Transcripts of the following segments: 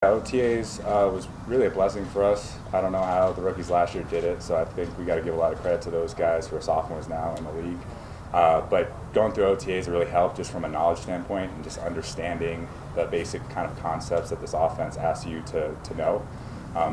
OTAs was really a blessing for us. I don't know how the rookies last year did it, so I think we got to give a lot of credit to those guys who are sophomores now in the league. But going through OTAs really helped just from a knowledge standpoint and just understanding the basic kind of concepts that this offense asks you to know.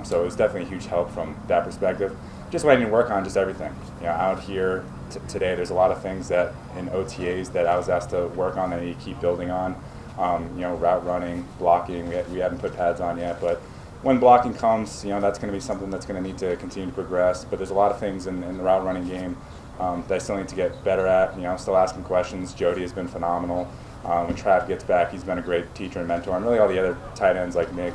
So it was definitely a huge help from that perspective. Just what I need to work on, just everything. Out here today, there's a lot of things that in OTAs that I was asked to work on that I need to keep building on. Route running, blocking, we haven't put pads on yet, but when blocking comes, that's going to be something that's going to need to continue to progress. But there's a lot of things in the route running game that I still need to get better at. Still asking questions. Jody has been phenomenal. When Trav gets back, he's been a great teacher and mentor, and really all the other tight ends like Nick,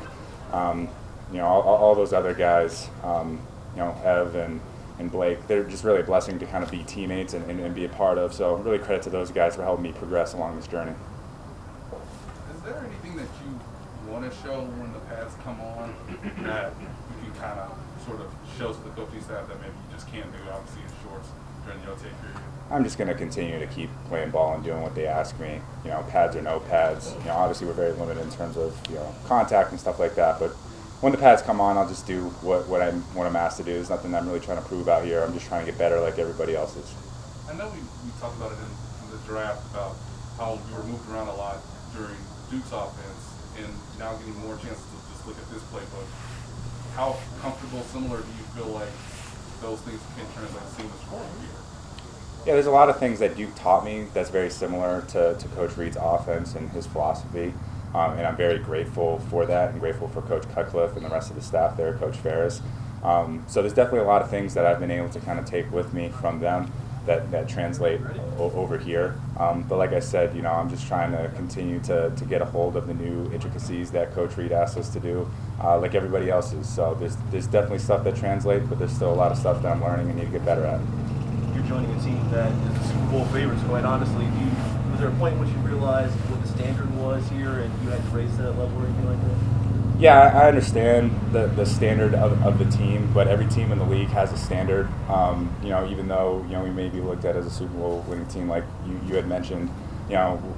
all those other guys, Ev and Blake, they're just really a blessing to kind of be teammates and be a part of. So really credit to those guys for helping me progress along this journey. Is there anything that you want to show when the pads come on that you can kind of sort of show to the coaching staff that maybe you just can't do, obviously, in shorts during the OTA period? I'm just going to continue to keep playing ball and doing what they ask me. Pads or no pads. Obviously we're very limited in terms of contact and stuff like that. But when the pads come on, I'll just do what I'm asked to do. There's nothing I'm really trying to prove out here. I'm just trying to get better like everybody else is. I know we talked about it in the draft about how you were moved around a lot during Duke's offense, and now getting more chances to just look at this playbook. How comfortable, similar do you feel like those things can translate seamless for you here? Yeah, there's a lot of things that Duke taught me that's very similar to Coach Reed's offense and his philosophy, and I'm very grateful for that and grateful for Coach Cutcliffe and the rest of the staff there, Coach Ferris. So there's definitely a lot of things that I've been able to kind of take with me from them that translate over here. But like I said, I'm just trying to continue to get a hold of the new intricacies that Coach Reed asked us to do, like everybody else is. So there's definitely stuff that translates, but there's still a lot of stuff that I'm learning and need to get better at. You're joining a team that is the Super Bowl favorites, quite honestly. Was there a point in which you realized what the standard was here and you had to raise to that level or anything like that? Yeah, I understand the standard of the team, but every team in the league has a standard. Even though we may be looked at as a Super Bowl winning team, like you had mentioned,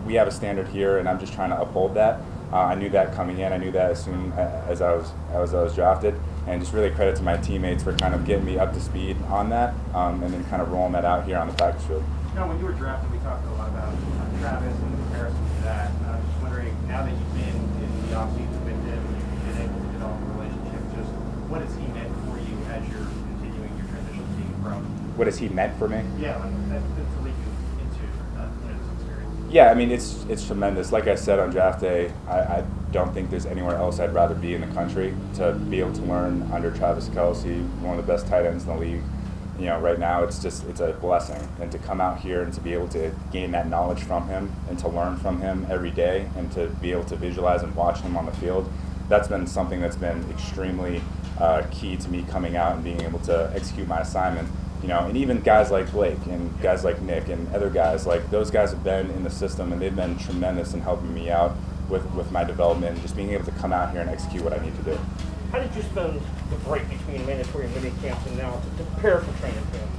we have a standard here, and I'm just trying to uphold that. I knew that coming in. I knew that as soon as I was drafted, and just really credit to my teammates for kind of getting me up to speed on that, and then kind of rolling that out here on the practice field. When you were drafted, we talked a lot about Travis and the comparison to that. And I was just wondering, now that you've been in the offseason with him, you've been able to develop a relationship, just what has he meant for you as you're continuing your transition to being pro? What has he meant for me? Yeah, that's to lead you into this experience. Yeah, I mean, it's tremendous. Like I said on draft day, I don't think there's anywhere else I'd rather be in the country to be able to learn under Travis Kelce, one of the best tight ends in the league. Right now it's a blessing, and to come out here and to be able to gain that knowledge from him and to learn from him every day and to be able to visualize and watch him on the field, that's been something that's been extremely key to me coming out and being able to execute my assignment. And even guys like Blake and guys like Nick and other guys, like those guys have been in the system and they've been tremendous in helping me out with my development and just being able to come out here and execute what I need to do. How did you spend the break between mandatory and mini camps and now to prepare for training camp?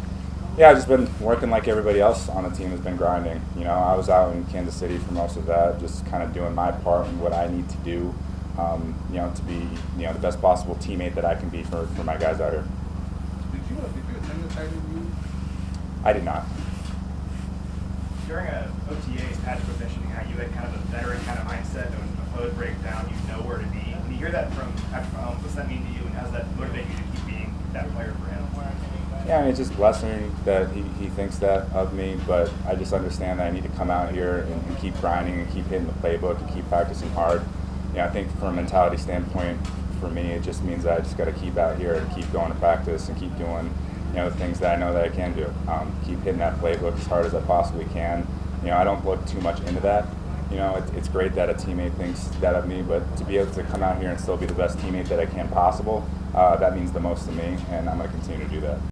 Yeah, I've just been working like everybody else on the team has been grinding. I was out in Kansas City for most of that, just kind of doing my part and what I need to do, to be the best possible teammate that I can be for my guys out here. Did you attend the tight end meeting? I did not. During a OTA, Patrick was mentioning how you had kind of a veteran kind of mindset, and when a play breaks down, you know where to be. When you hear that from Patrick Mahomes, what's that mean to you, and how does that motivate you to keep being that player for him? Yeah, I mean, it's just a blessing that he thinks that of me, but I just understand that I need to come out here and keep grinding and keep hitting the playbook and keep practicing hard. I think from a mentality standpoint, for me, it just means that I just got to keep out here and keep going to practice and keep doing the things that I know that I can do. Keep hitting that playbook as hard as I possibly can. I don't look too much into that. It's great that a teammate thinks that of me, but to be able to come out here and still be the best teammate that I can possible, that means the most to me, and I'm going to continue to do that.